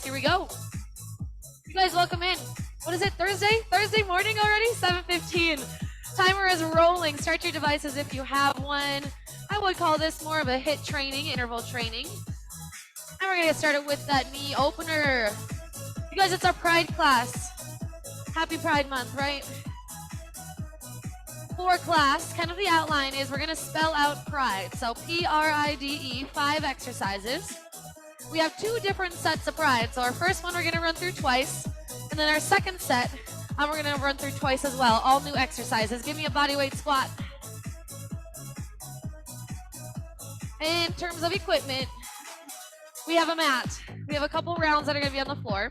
Here we go. You guys, welcome in. What is it, Thursday? Thursday morning already? 7:15. Timer is rolling. Start your devices if you have one. I would call this more of a HIIT training, interval training. And we're gonna get started with that knee opener. You guys, it's our Pride class. Happy Pride Month, right? For class, kind of the outline is we're gonna spell out pride. So Pride, 5 exercises. We have 2 different sets of pride. So our first one we're gonna run through twice, and then our second set, we're gonna run through twice as well. All new exercises. Give me a body weight squat. In terms of equipment, we have a mat. We have a couple rounds that are gonna be on the floor.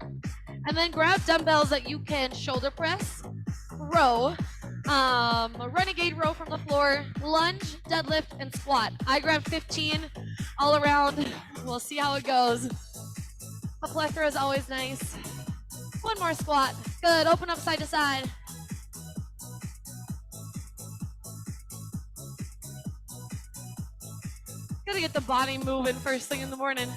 And then grab dumbbells that you can shoulder press, row, a renegade row from the floor, lunge, deadlift, and squat. I grabbed 15 all around. We'll see how it goes. A plethora is always nice. One more squat. Good. Open up side to side. Gotta get the body moving first thing in the morning.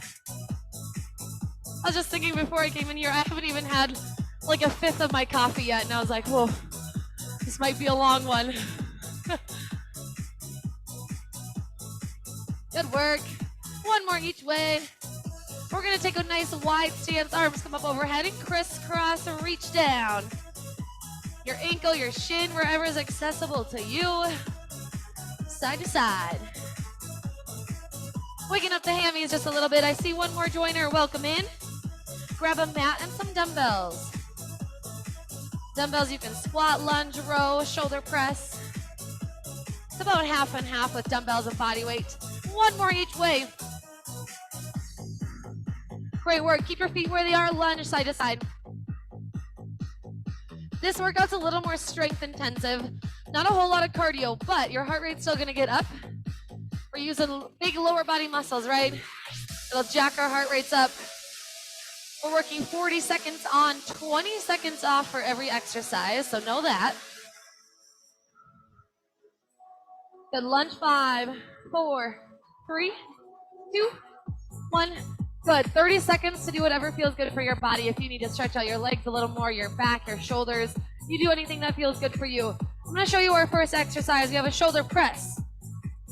I was just thinking before I came in here, I haven't even had like a fifth of my coffee yet, and I was like, whoa, this might be a long one. Good work. One more each way. We're gonna take a nice wide stance, arms come up overhead and crisscross, reach down. Your ankle, your shin, wherever is accessible to you. Side to side. Waking up the hammies just a little bit. I see one more joiner, welcome in. Grab a mat and some dumbbells. Dumbbells you can squat, lunge, row, shoulder press. It's about half and half with dumbbells and body weight. One more each way. Great work. Keep your feet where they are. Lunge side to side. This workout's a little more strength intensive. Not a whole lot of cardio, but your heart rate's still gonna get up. We're using big lower body muscles, right? It'll jack our heart rates up. We're working 40 seconds on, 20 seconds off for every exercise, so know that. Good, lunge, 5, 4, 3, 2, 1. Good, 30 seconds to do whatever feels good for your body. If you need to stretch out your legs a little more, your back, your shoulders, you do anything that feels good for you. I'm gonna show you our first exercise. We have a shoulder press.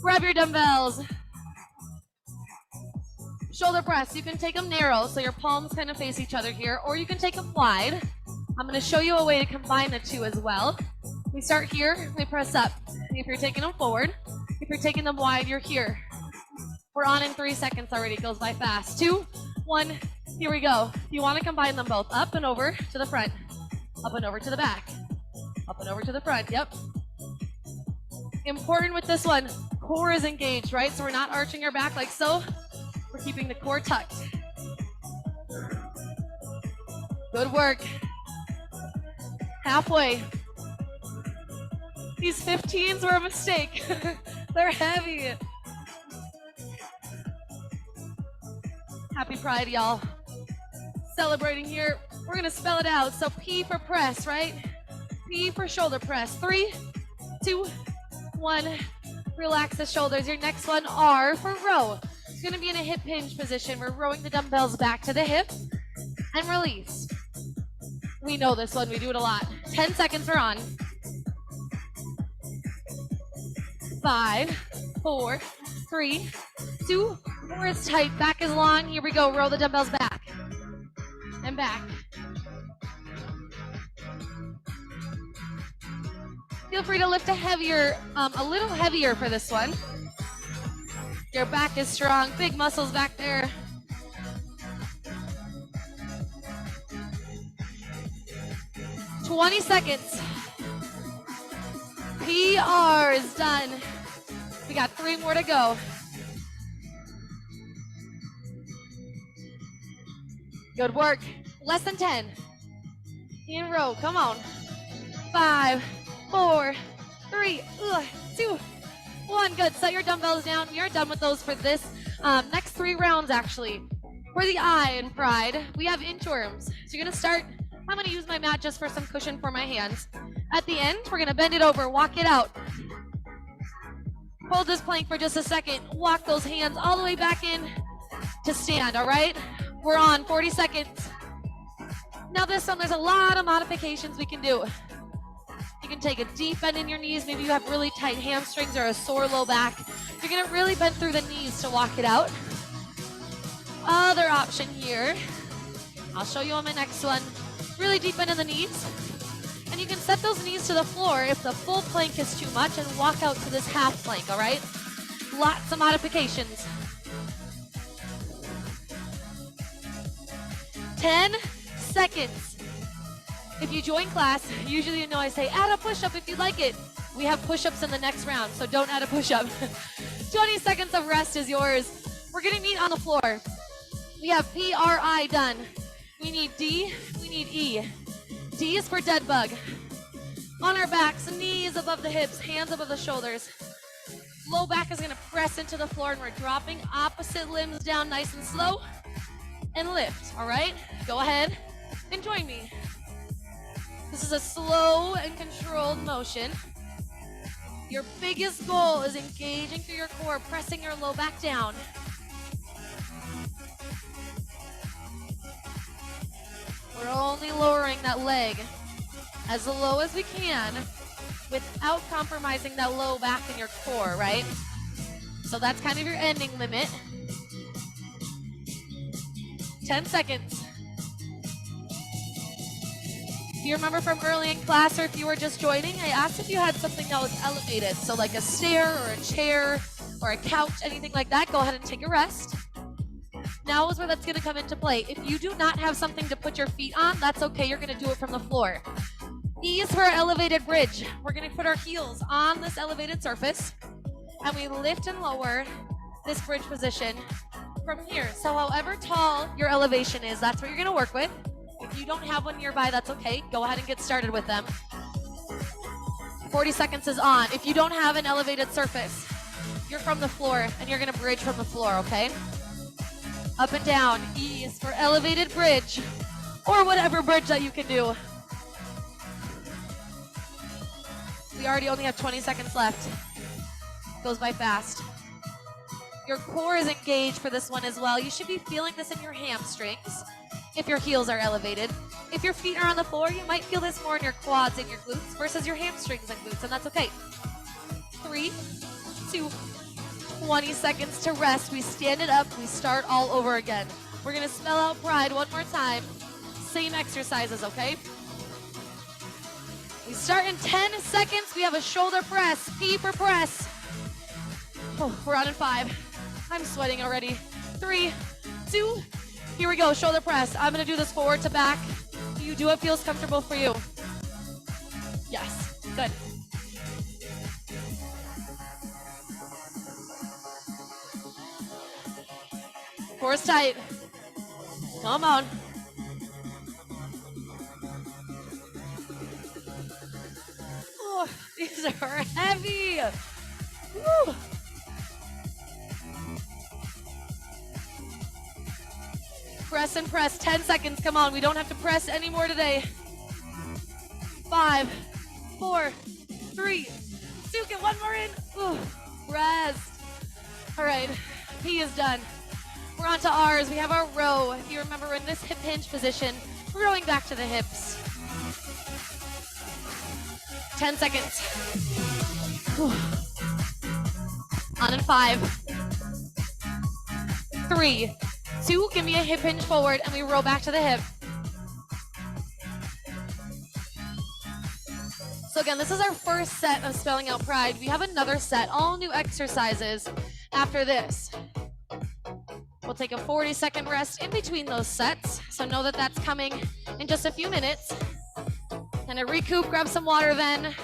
Grab your dumbbells. Shoulder press, you can take them narrow so your palms kind of face each other here, or you can take them wide. I'm gonna show you a way to combine the two as well. We start here, we press up. If you're taking them forward, if you're taking them wide, you're here. We're on in 3 seconds already, it goes by fast. 2, 1, here we go. You wanna combine them both, up and over to the front, up and over to the back, up and over to the front, yep. Important with this one, core is engaged, right? So we're not arching our back like so. We're keeping the core tucked. Good work. Halfway. These 15s were a mistake. They're heavy. Happy Pride, y'all. Celebrating here. We're gonna spell it out. So P for press, right? P for shoulder press. 3, 2, 1. Relax the shoulders. Your next one, R for row. It's gonna be in a hip hinge position. We're rowing the dumbbells back to the hip and release. We know this one, we do it a lot. 10 seconds, we're on. 5, 4, 3, 2, core is tight, back is long. Here we go, row the dumbbells back and back. Feel free to lift a little heavier for this one. Your back is strong, big muscles back there. "20 seconds. PR is done. We got 3 more to go. Good work. Less than 10. In row, come on. 5, 4, 3, 2, 1. Good. Set your dumbbells down. We are done with those for this next 3 rounds, actually. For the eye and pride, we have inchworms. So you're going to start. I'm going to use my mat just for some cushion for my hands. At the end, we're going to bend it over, walk it out. Hold this plank for just a second. Walk those hands all the way back in to stand, all right? We're on 40 seconds. Now this one, there's a lot of modifications we can do. You can take a deep bend in your knees. Maybe you have really tight hamstrings or a sore low back. You're gonna really bend through the knees to walk it out. Other option here, I'll show you on my next one. Really deep bend in the knees. And you can set those knees to the floor if the full plank is too much and walk out to this half plank, all right? Lots of modifications. 10 seconds. If you join class, usually you know I say add a push-up if you like it. We have push-ups in the next round, so don't add a push-up. 20 seconds of rest is yours. We're gonna meet on the floor. We have PRI done. We need D, we need E. D is for dead bug. On our backs, knees above the hips, hands above the shoulders. Low back is gonna press into the floor and we're dropping opposite limbs down nice and slow. And lift, all right? Go ahead and join me. This is a slow and controlled motion. Your biggest goal is engaging through your core, pressing your low back down. We're only lowering that leg as low as we can without compromising that low back in your core, right? So that's kind of your ending limit. 10 seconds. If you remember from early in class or if you were just joining, I asked if you had something that was elevated. So like a stair or a chair or a couch, anything like that, go ahead and take a rest. Now is where that's gonna come into play. If you do not have something to put your feet on, that's okay, you're gonna do it from the floor. E is for our elevated bridge. We're gonna put our heels on this elevated surface and we lift and lower this bridge position from here. So however tall your elevation is, that's what you're gonna work with. If you don't have one nearby, that's okay. Go ahead and get started with them. 40 seconds is on. If you don't have an elevated surface, you're from the floor and you're gonna bridge from the floor, okay? Up and down. E is for elevated bridge or whatever bridge that you can do. We already only have 20 seconds left. Goes by fast. Your core is engaged for this one as well. You should be feeling this in your hamstrings if your heels are elevated. If your feet are on the floor, you might feel this more in your quads and your glutes versus your hamstrings and glutes, and that's okay. 3, 2, 20 seconds to rest. We stand it up, we start all over again. We're gonna spell out pride one more time. Same exercises, okay? We start in 10 seconds. We have a shoulder press, P for press. Oh, we're on in 5. I'm sweating already. 3, 2, here we go, shoulder press. I'm gonna do this forward to back. You do what feels comfortable for you. Yes, good. Core is tight. Come on. Oh, these are heavy. Woo. Press and press, 10 seconds, come on. We don't have to press anymore today. 5, 4, 3, 2, get one more in. Ooh, rest. All right, P is done. We're on to R's. We have our row. If you remember, we're in this hip hinge position, rowing back to the hips. 10 seconds. Whew. On in 5, 3, 2, give me a hip hinge forward and we roll back to the hip. So again, this is our first set of spelling out pride. We have another set, all new exercises after this. We'll take a 40-second rest in between those sets. So know that that's coming in just a few minutes. And a recoup, grab some water then.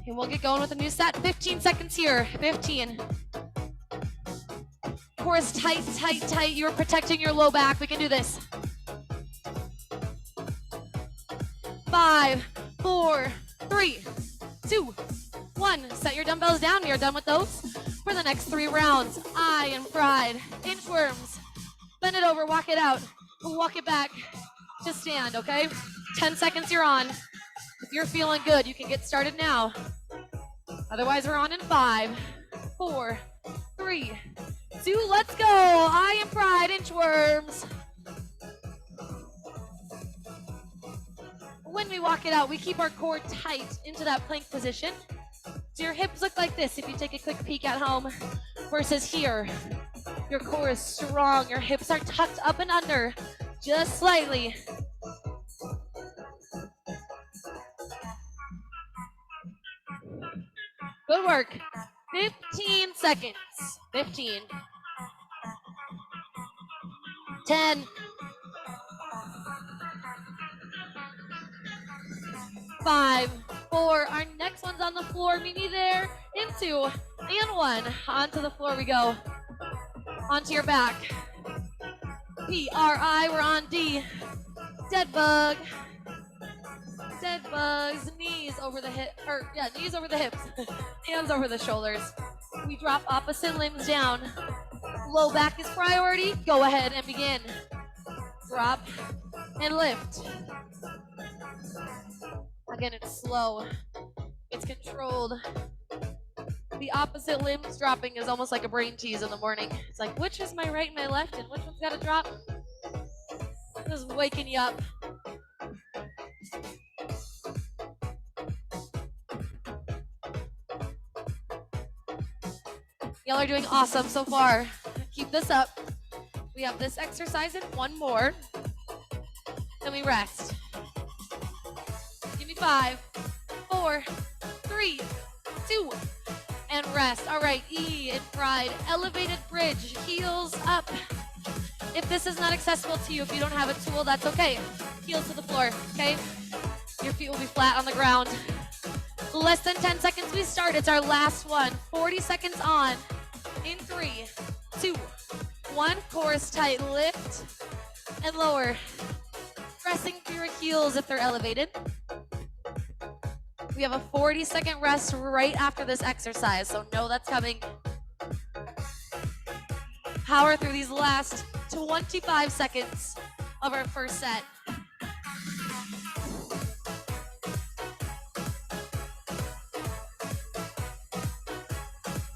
And we'll get going with a new set. 15 seconds here, 15. Core is tight, tight, tight. You're protecting your low back. We can do this. 5, 4, 3, 2, 1. Set your dumbbells down. We are done with those for the next 3 rounds. I and pride. Inchworms. Bend it over, walk it out. Walk it back to stand, okay? 10 seconds, you're on. If you're feeling good, you can get started now. Otherwise, we're on in 5, 4, 3, 2, let's go. I am pride, inchworms. when we walk it out, we keep our core tight into that plank position. So your hips look like this if you take a quick peek at home versus here. Your core is strong. Your hips are tucked up and under just slightly. Good work. 15 seconds. 15. 10. 5, 4. Our next one's on the floor. Meet me there. In 2 and 1. Onto the floor we go. Onto your back. P-R-I. We're on D. Dead bug. Dead bugs. Knees over the hip. Knees over the hips. Hands over the shoulders. We drop opposite limbs down. Low back is priority. Go ahead and begin. Drop and lift. Again, it's slow. It's controlled. The opposite limbs dropping is almost like a brain tease in the morning. It's like, which is my right and my left, and which one's got to drop? Just waking you up. Y'all are doing awesome so far. Keep this up. We have this exercise and one more. Then we rest. Give me 5, 4, 3, 2, and rest. All right, E in pride. Elevated bridge, heels up. If this is not accessible to you, if you don't have a tool, that's okay. Heels to the floor, okay? Your feet will be flat on the ground. Less than 10 seconds, we start. It's our last one. 40 seconds on. In 3, 2, 1. Core is tight. Lift and lower. Pressing through your heels if they're elevated. We have a 40-second rest right after this exercise, so know that's coming. Power through these last 25 seconds of our first set.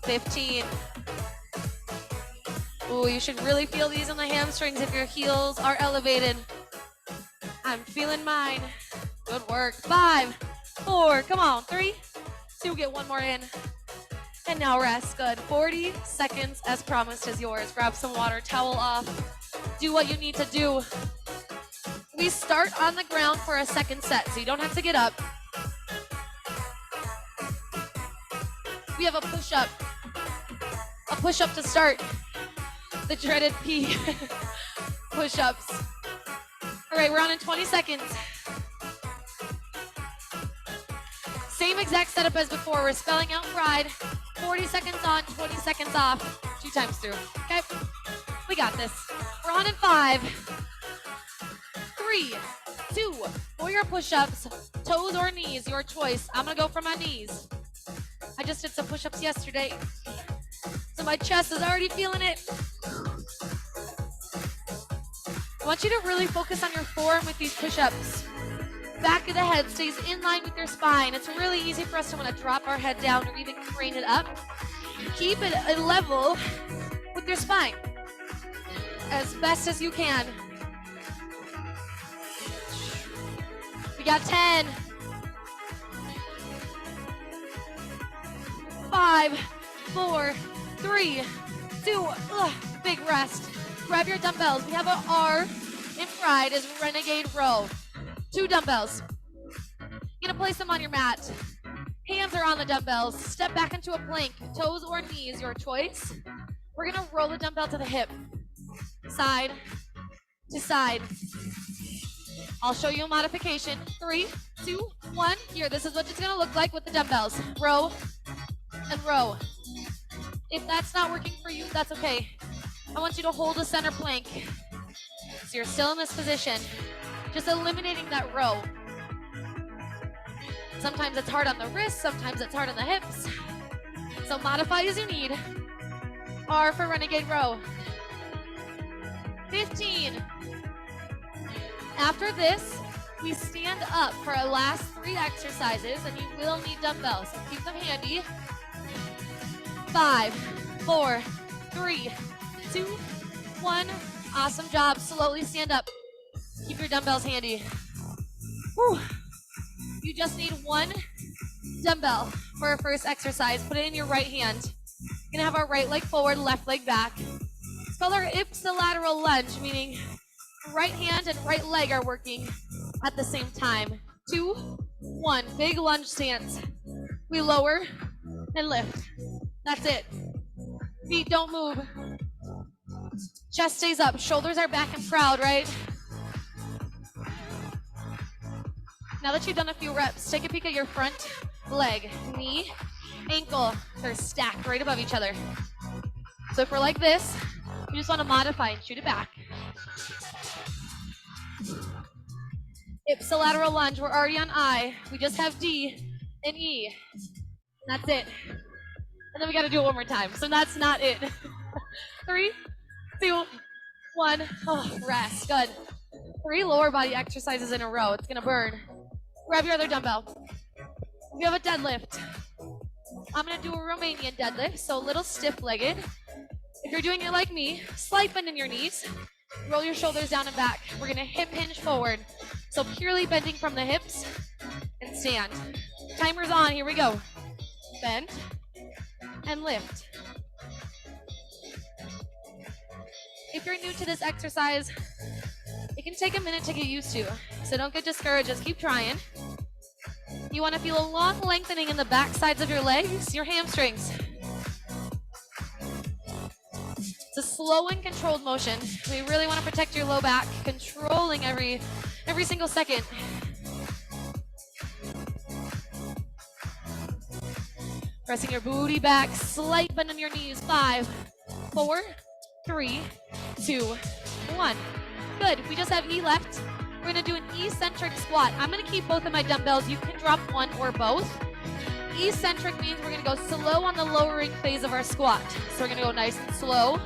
15. Ooh, you should really feel these on the hamstrings if your heels are elevated. I'm feeling mine. Good work. 5, 4, come on. 3, 2, get one more in. And now rest. Good. 40 seconds as promised is yours. Grab some water, towel off. Do what you need to do. We start on the ground for a second set, so you don't have to get up. We have a push-up. A push-up to start. The dreaded P. Push-ups. All right, we're on in 20 seconds. Same exact setup as before. We're spelling out pride. 40 seconds on, 20 seconds off. 2 times through. Okay? We got this. We're on in 5, 3, 2. For your push-ups, toes or knees, your choice. I'm gonna go for my knees. I just did some push-ups yesterday, so my chest is already feeling it. I want you to really focus on your form with these push-ups. Back of the head stays in line with your spine. It's really easy for us to want to drop our head down or even crane it up. Keep it a level with your spine as best as you can. We got 10, 5, 4, 3, 2, big rest. Grab your dumbbells. We have an R in pride is renegade row. 2 dumbbells. You're gonna place them on your mat. Hands are on the dumbbells. Step back into a plank. Toes or knees, your choice. We're gonna roll the dumbbell to the hip. Side to side. I'll show you a modification. 3, 2, 1. Here, this is what it's gonna look like with the dumbbells. Row and row. If that's not working for you, that's okay. I want you to hold a center plank. So you're still in this position. Just eliminating that row. Sometimes it's hard on the wrists, sometimes it's hard on the hips. So modify as you need. R for renegade row. 15. After this, we stand up for our last 3 exercises, and you will need dumbbells. So keep them handy. 5, 4, 3, 2, 1. Awesome job. Slowly stand up. Keep your dumbbells handy. Whew. You just need one dumbbell for our first exercise. Put it in your right hand. We're gonna have our right leg forward, left leg back. It's called our ipsilateral lunge, meaning right hand and right leg are working at the same time. 2, 1, big lunge stance. We lower and lift. That's it. Feet don't move. Chest stays up, shoulders are back and proud, right? Now that you've done a few reps, take a peek at your front leg, knee, ankle. They're stacked right above each other. So if we're like this, you just want to modify and shoot it back. Ipsilateral lunge, we're already on I. We just have D and E. That's it. And then we got to do it one more time. So that's not it. 3, 2, 1. Oh, rest. Good. 3 lower body exercises in a row. It's going to burn. Grab your other dumbbell. We have a deadlift. I'm going to do a Romanian deadlift, so a little stiff-legged. If you're doing it like me, slight bend in your knees. Roll your shoulders down and back. We're going to hip hinge forward. So purely bending from the hips and stand. Timer's on. Here we go. Bend and lift. If you're new to this exercise, it can take a minute to get used to. So don't get discouraged. Just keep trying. You want to feel a long lengthening in the back sides of your legs, your hamstrings. It's a slow and controlled motion. We really want to protect your low back, controlling every single second. Pressing your booty back, slight bend on your knees. 5, 4, 3, 2, 1. Good. We just have E left. We're going to do an eccentric squat. I'm going to keep both of my dumbbells. You can drop one or both. Eccentric means we're going to go slow on the lowering phase of our squat. So we're going to go nice and slow.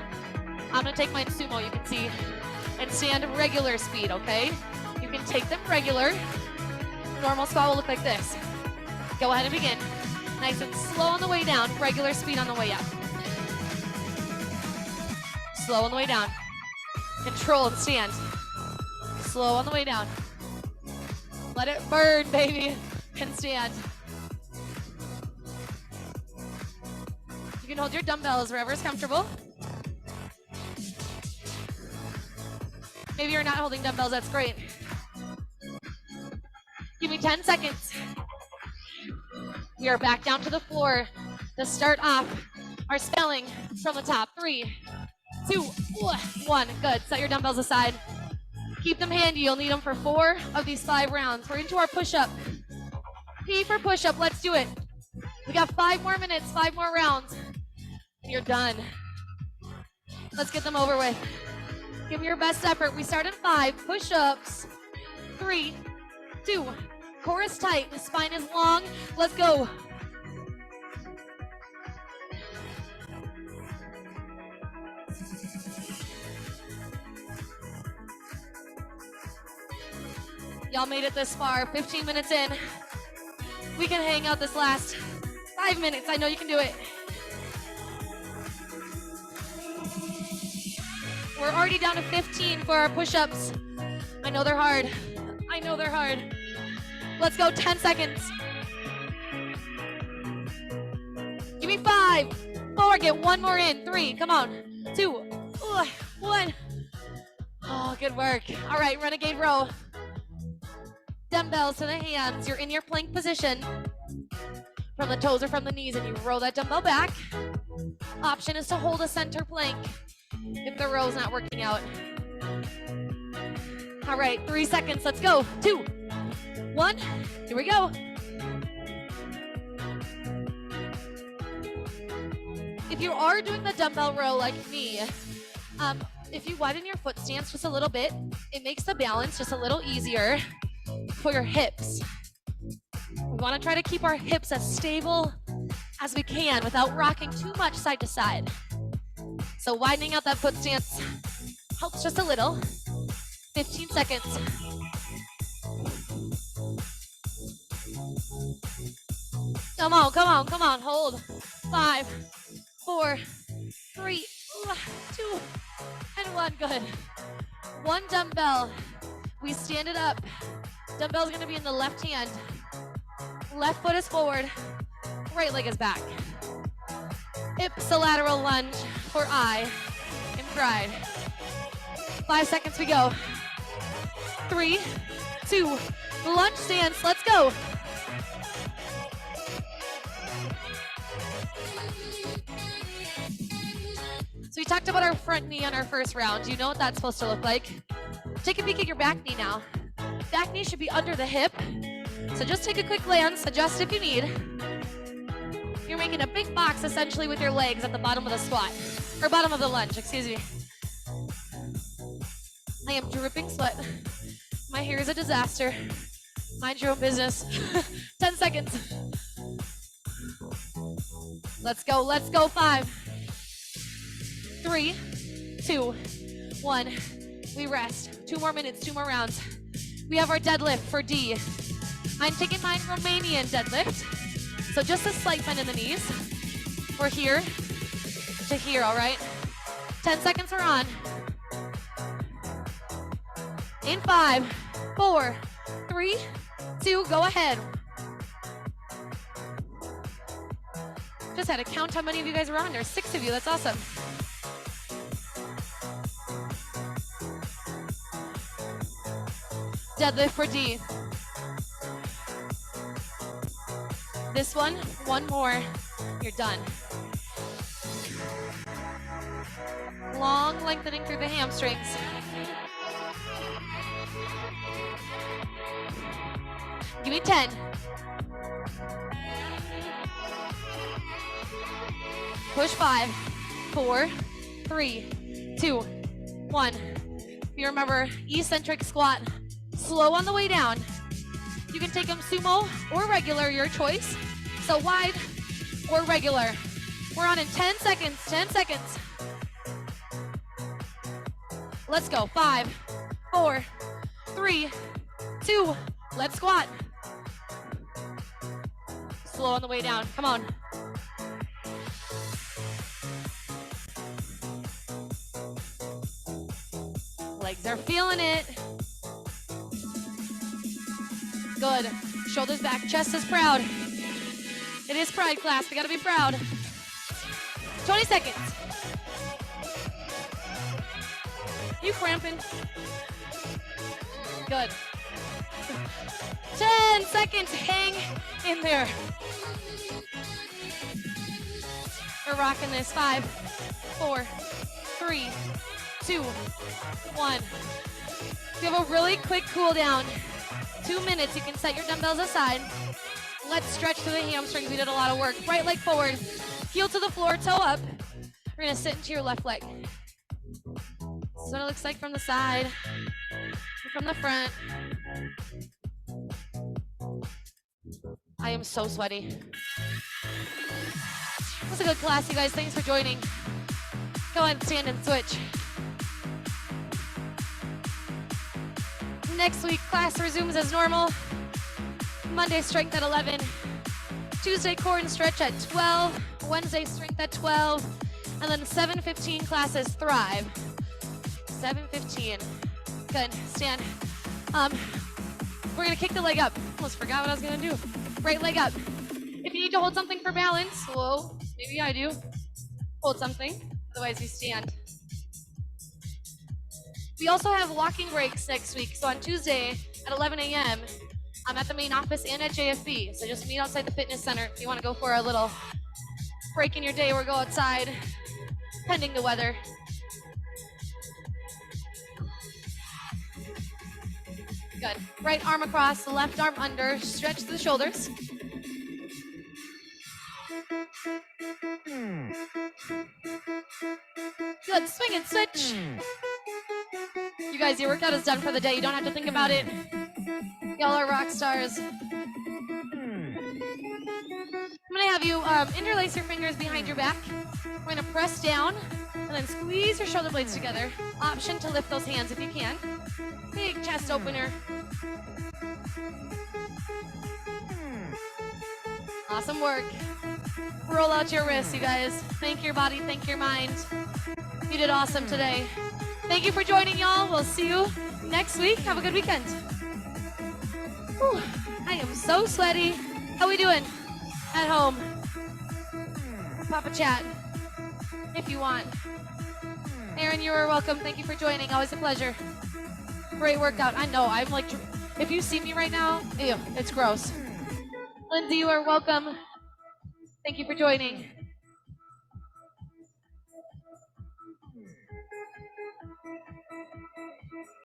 I'm going to take mine sumo, you can see, and stand regular speed, okay? You can take them regular. Normal squat will look like this. Go ahead and begin. Nice and slow on the way down, regular speed on the way up. Slow on the way down. Control and stand. Slow on the way down. Let it burn, baby. And stand. You can hold your dumbbells wherever is comfortable. Maybe you're not holding dumbbells, that's great. Give me 10 seconds. We are back down to the floor to start off our spelling from the top. 3, 2, 1. Good. Set your dumbbells aside. Keep them handy. You'll need them for 4 of these 5 rounds. We're into our push-up. P for push-up. Let's do it. We got 5 more minutes, 5 more rounds. And you're done. Let's get them over with. Give me your best effort. We start in 5. Push-ups. 3, 2. Core is tight. The spine is long. Let's go. Y'all made it this far. 15 minutes in. We can hang out this last 5 minutes. I know you can do it. We're already down to 15 for our push-ups. I know they're hard. I know they're hard. Let's go, 10 seconds. Give me 5, 4, get 1 more in. 3, come on. 2, 1. Oh, good work. All right, renegade row. Dumbbells to the hands. You're in your plank position. From the toes or from the knees, and you roll that dumbbell back. Option is to hold a center plank if the row's not working out. All right, 3 seconds. Let's go. 2, 1. Here we go. If you are doing the dumbbell row like me, if you widen your foot stance just a little bit, it makes the balance just a little easier for your hips. We want to try to keep our hips as stable as we can without rocking too much side to side. So widening out that foot stance helps just a little. 15 seconds. Come on, come on, come on. Hold. 5, 4, 3, 2, and 1. Good. 1 dumbbell. We stand it up. Dumbbell's going to be in the left hand. Left foot is forward, right leg is back. Ipsilateral lunge for I in pride. 5 seconds we go. 3, 2, lunge stance, let's go. So we talked about our front knee on our first round. You know what that's supposed to look like. Take a peek at your back knee now. Back knee should be under the hip. So just take a quick glance, adjust if you need. You're making a big box essentially with your legs at the bottom of the squat, or bottom of the lunge, excuse me. I am dripping sweat. My hair is a disaster. Mind your own business. 10 seconds. Let's go, let's go. 5, 3, 2, 1. We rest. 2 more minutes, 2 more rounds. We have our deadlift for D. I'm taking mine Romanian deadlift. So just a slight bend in the knees. We're here to here, all right? 10 seconds we're on. In 5, 4, 3, 2, go ahead. Just had to count how many of you guys were on. There's 6 of you, that's awesome. Deadlift for D. This one more, you're done. Long lengthening through the hamstrings. Give me 10. Push 5, 4, 3, 2, 1. If you remember, eccentric squat, slow on the way down. You can take them sumo or regular, your choice. So wide or regular. We're on in 10 seconds, 10 seconds. Let's go, 5, 4, 3, 2, let's squat. Slow on the way down, come on. Legs are feeling it. Good, shoulders back, chest is proud. It is pride class, we gotta be proud. 20 seconds. You cramping? Good. 10 seconds, hang in there. We're rocking this. 5, 4, 3, 2, 1. We have a really quick cool down. 2 minutes, you can set your dumbbells aside. Let's stretch through the hamstrings. We did a lot of work. Right leg forward, heel to the floor, toe up. We're gonna sit into your left leg. This is what it looks like from the side, from the front. I am so sweaty. That was a good class, you guys. Thanks for joining. Go ahead and stand and switch. Next week, class resumes as normal. Monday, strength at 11. Tuesday, core and stretch at 12. Wednesday, strength at 12. And then 7:15 classes, Thrive. 7:15. Good, stand. We're gonna kick the leg up. Almost forgot what I was gonna do. Right leg up. If you need to hold something for balance, whoa, maybe I do. Hold something, otherwise you stand. We also have walking breaks next week. So on Tuesday at 11 a.m., I'm at the main office and at JFB. So just meet outside the fitness center if you want to go for a little break in your day or go outside, pending the weather. Good. Right arm across, the left arm under, stretch the shoulders. Good, swing and switch. You guys, your workout is done for the day. You don't have to think about it. Y'all are rock stars. I'm gonna have you interlace your fingers behind your back. We're gonna press down and then squeeze your shoulder blades together. Option to lift those hands if you can. Big chest opener. Awesome work. Roll out your wrists, you guys. Thank your body, thank your mind. You did awesome today. Thank you for joining, y'all. We'll see you next week. Have a good weekend. Whew, I am so sweaty. How we doing at home? Pop a chat if you want. Aaron, you are welcome. Thank you for joining. Always a pleasure. Great workout. I know. I'm like, if you see me right now, ew, it's gross. Lindsay, you are welcome. Thank you for joining.